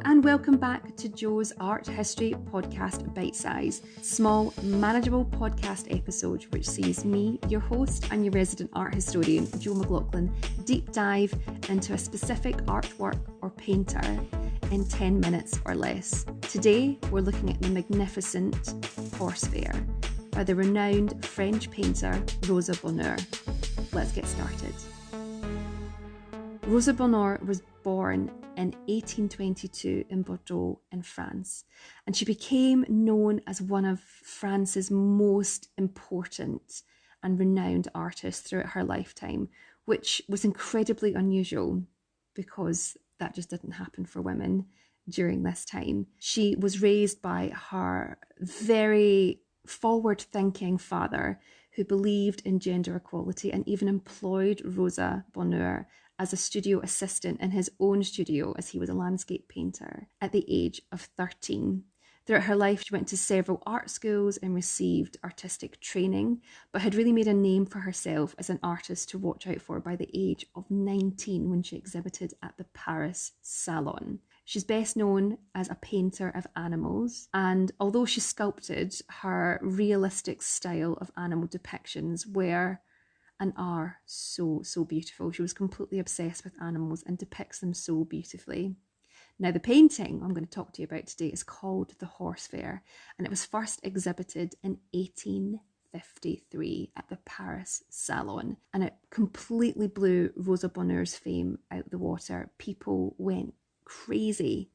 and welcome back to Jo's Art History Podcast Bite Size. Small, manageable podcast episode which sees me, your host and your resident art historian, Jo McLaughlin, deep dive into a specific artwork or painter in 10 minutes or less. Today, we're looking at the magnificent Horse Fair by the renowned French painter Rosa Bonheur. Let's get started. Rosa Bonheur was born in 1822 in Bordeaux in France, and she became known as one of France's most important and renowned artists throughout her lifetime, which was incredibly unusual because that just didn't happen for women during this time. She was raised by her very forward-thinking father who believed in gender equality and even employed Rosa Bonheur as a studio assistant in his own studio as he was a landscape painter at the age of 13. Throughout her life, she went to several art schools and received artistic training, but had really made a name for herself as an artist to watch out for by the age of 19 when she exhibited at the Paris Salon. She's best known as a painter of animals, and although she sculpted, her realistic style of animal depictions were and are so beautiful. She was completely obsessed with animals and depicts them so beautifully. Now, the painting I'm going to talk to you about today is called The Horse Fair, and it was first exhibited in 1853 at the Paris Salon, and it completely blew Rosa Bonheur's fame out the water. People went crazy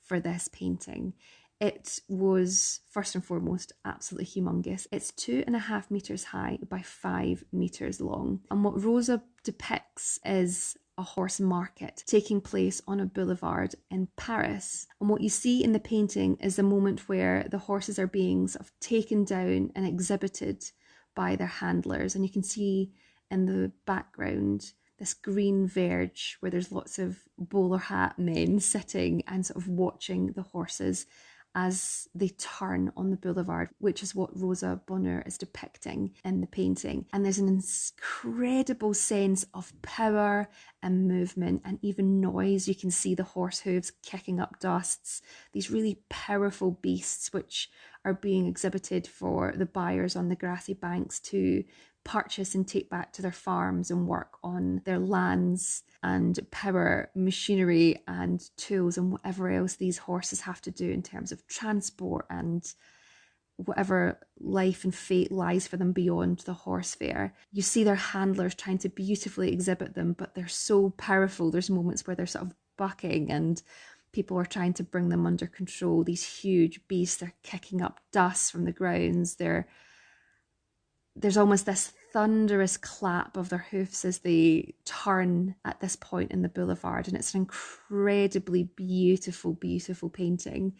for this painting. It was, first and foremost, absolutely humongous. It's 2.5 meters high by 5 meters long. And what Rosa depicts is a horse market taking place on a boulevard in Paris. And what you see in the painting is the moment where the horses are being sort of taken down and exhibited by their handlers. And you can see in the background this green verge where there's lots of bowler hat men sitting and sort of watching the horses as they turn on the boulevard, which is what Rosa Bonheur is depicting in the painting. And there's an incredible sense of power and movement and even noise. You can see the horse hooves kicking up dusts, these really powerful beasts which are being exhibited for the buyers on the grassy banks to purchase and take back to their farms and work on their lands and power machinery and tools and whatever else these horses have to do in terms of transport and whatever life and fate lies for them beyond the horse fair. You see their handlers trying to beautifully exhibit them, but they're so powerful. There's moments where they're sort of bucking and people are trying to bring them under control. These huge beasts, they're kicking up dust from the grounds. There's almost this thunderous clap of their hoofs as they turn at this point in the boulevard, and it's an incredibly beautiful painting.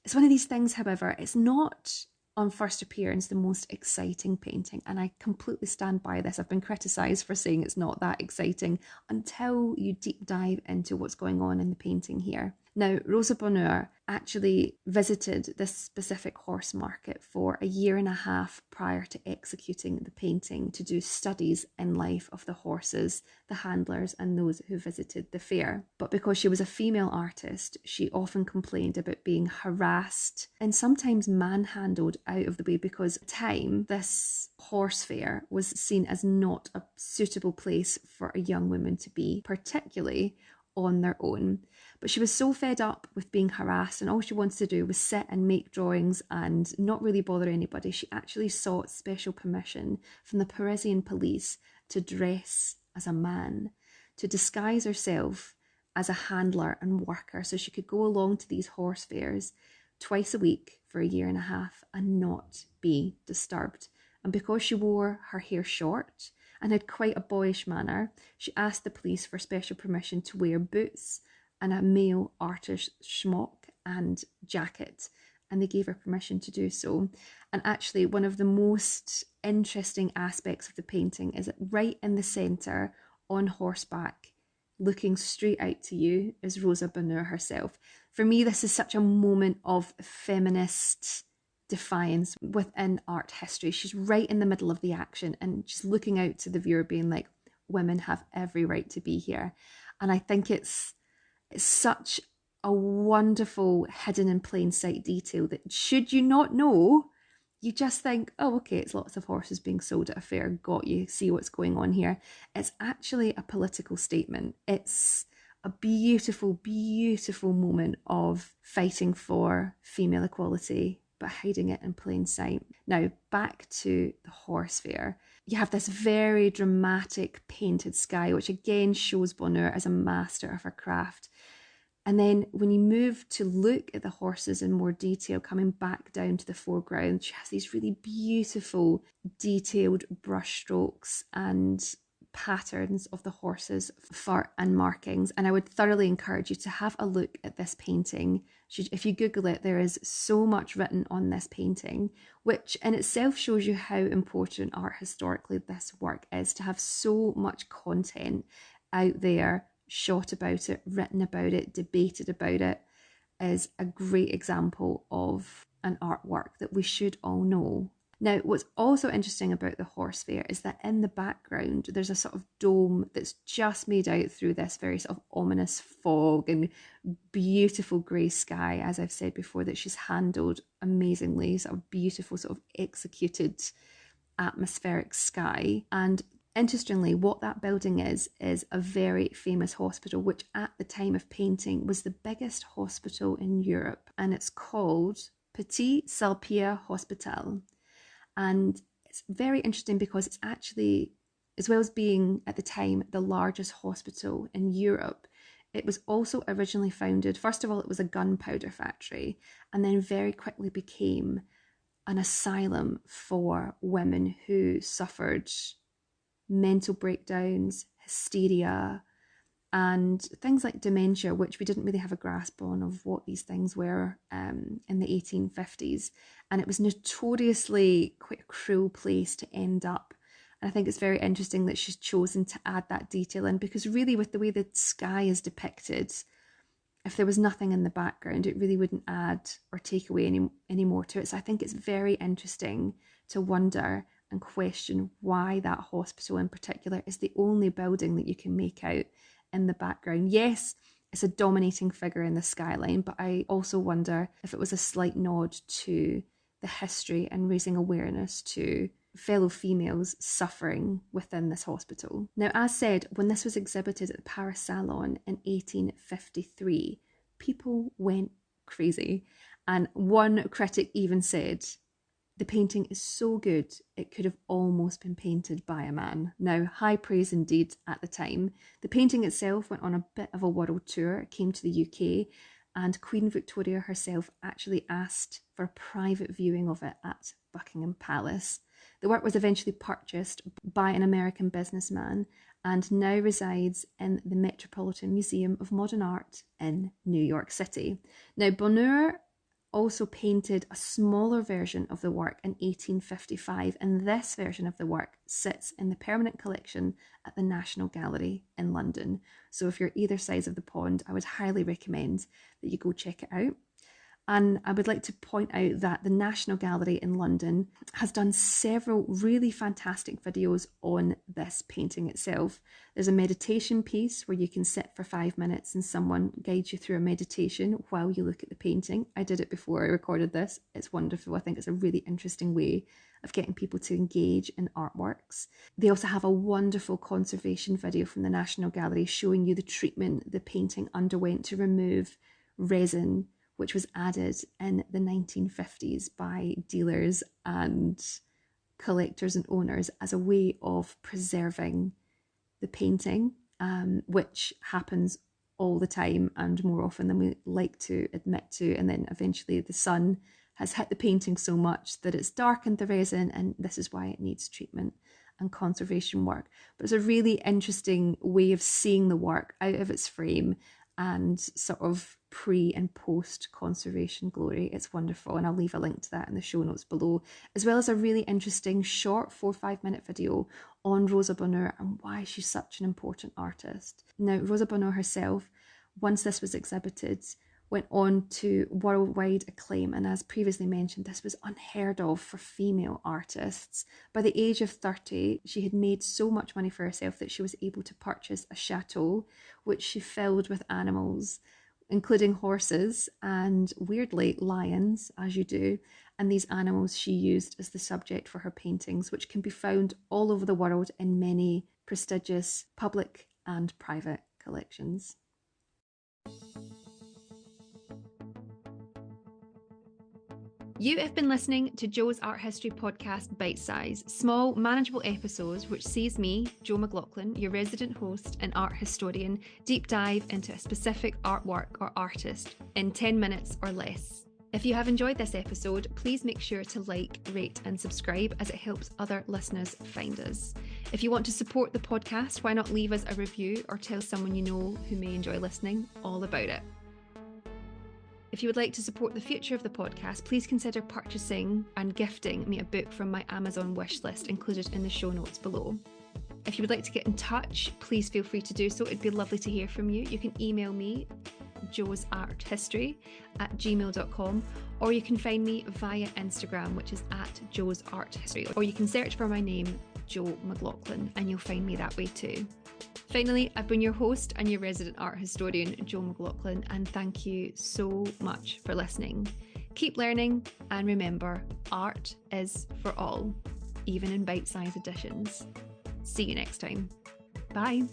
It's one of these things, however, it's not on first appearance the most exciting painting, and I completely stand by this. I've been criticised for saying it's not that exciting until you deep dive into what's going on in the painting here. Now, Rosa Bonheur actually visited this specific horse market for a year and a half prior to executing the painting to do studies in life of the horses, the handlers, and those who visited the fair. But because she was a female artist, she often complained about being harassed and sometimes manhandled out of the way because at the time, this horse fair was seen as not a suitable place for a young woman to be, particularly on their own. But she was so fed up with being harassed and all she wanted to do was sit and make drawings and not really bother anybody. She actually sought special permission from the Parisian police to dress as a man, to disguise herself as a handler and worker so she could go along to these horse fairs twice a week for a year and a half and not be disturbed. And because she wore her hair short and had quite a boyish manner, she asked the police for special permission to wear boots and a male artist smock and jacket, and they gave her permission to do so. And actually, one of the most interesting aspects of the painting is that right in the centre, on horseback, looking straight out to you, is Rosa Bonheur herself. For me, this is such a moment of feminist defiance within art history. She's right in the middle of the action and she's looking out to the viewer being like, women have every right to be here. And I think it's such a wonderful hidden in plain sight detail that, should you not know, you just think, oh, okay, it's lots of horses being sold at a fair, got you, see what's going on here. It's actually a political statement. It's a beautiful, beautiful moment of fighting for female equality, but hiding it in plain sight. Now, back to the horse fair. You have this very dramatic painted sky, which again shows Bonheur as a master of her craft. And then when you move to look at the horses in more detail, coming back down to the foreground, she has these really beautiful, detailed brush strokes and patterns of the horses fur and markings. And I would thoroughly encourage you to have a look at this painting. If you Google it, there is so much written on this painting, which in itself shows you how important art historically this work is, to have so much content out there, shot about it, written about it, debated about it, is a great example of an artwork that we should all know. Now, what's also interesting about the horse fair is that in the background, there's a sort of dome that's just made out through this very sort of ominous fog and beautiful grey sky, as I've said before, that she's handled amazingly, sort of beautiful, sort of executed atmospheric sky. And interestingly, what that building is a very famous hospital, which at the time of painting was the biggest hospital in Europe, and it's called Petit Salpia Hospital. And it's very interesting because it's actually, as well as being at the time the largest hospital in Europe, it was also originally founded, first of all, it was a gunpowder factory, and then very quickly became an asylum for women who suffered mental breakdowns, hysteria, and things like dementia, which we didn't really have a grasp on of what these things were in the 1850s. And it was notoriously quite a cruel place to end up. And I think it's very interesting that she's chosen to add that detail in, because really with the way the sky is depicted, if there was nothing in the background, it really wouldn't add or take away any more to it. So I think it's very interesting to wonder and question why that hospital in particular is the only building that you can make out in the background. Yes, it's a dominating figure in the skyline, but I also wonder if it was a slight nod to the history and raising awareness to fellow females suffering within this hospital. Now, as said, when this was exhibited at the Paris Salon in 1853, people went crazy. And one critic even said, the painting is so good, it could have almost been painted by a man. Now, high praise indeed at the time. The painting itself went on a bit of a world tour. It came to the UK, and Queen Victoria herself actually asked for a private viewing of it at Buckingham Palace. The work was eventually purchased by an American businessman and now resides in the Metropolitan Museum of Modern Art in New York City. Now, Bonheur also painted a smaller version of the work in 1855, and this version of the work sits in the permanent collection at the National Gallery in London. So if you're either side of the pond, I would highly recommend that you go check it out. And I would like to point out that the National Gallery in London has done several really fantastic videos on this painting itself. There's a meditation piece where you can sit for 5 minutes and someone guides you through a meditation while you look at the painting. I did it before I recorded this. It's wonderful. I think it's a really interesting way of getting people to engage in artworks. They also have a wonderful conservation video from the National Gallery showing you the treatment the painting underwent to remove resin, which was added in the 1950s by dealers and collectors and owners as a way of preserving the painting, which happens all the time and more often than we like to admit to. And then eventually the sun has hit the painting so much that it's darkened the resin, and this is why it needs treatment and conservation work. But it's a really interesting way of seeing the work out of its frame and sort of pre and post conservation glory. It's wonderful, and I'll leave a link to that in the show notes below, as well as a really interesting short 4-5 minute video on Rosa Bonheur and why she's such an important artist. Now, Rosa Bonheur herself, once this was exhibited, went on to worldwide acclaim, and as previously mentioned, this was unheard of for female artists. By the age of 30, she had made so much money for herself that she was able to purchase a chateau, which she filled with animals, including horses and, weirdly, lions, as you do. And these animals she used as the subject for her paintings, which can be found all over the world in many prestigious public and private collections. You have been listening to Jo's Art History Podcast Bite Size, small, manageable episodes which sees me, Jo McLaughlin, your resident host and art historian, deep dive into a specific artwork or artist in 10 minutes or less. If you have enjoyed this episode, please make sure to like, rate and subscribe, as it helps other listeners find us. If you want to support the podcast, why not leave us a review or tell someone you know who may enjoy listening all about it. If you would like to support the future of the podcast, please consider purchasing and gifting me a book from my Amazon wishlist included in the show notes below. If you would like to get in touch, please feel free to do so. It'd be lovely to hear from you. You can email me, joesarthistory@gmail.com, or you can find me via Instagram, which is @joesarthistory, or you can search for my name, Jo McLaughlin, and you'll find me that way too. Finally, I've been your host and your resident art historian, Jo McLaughlin, and thank you so much for listening. Keep learning, and remember, art is for all, even in bite-sized editions. See you next time. Bye.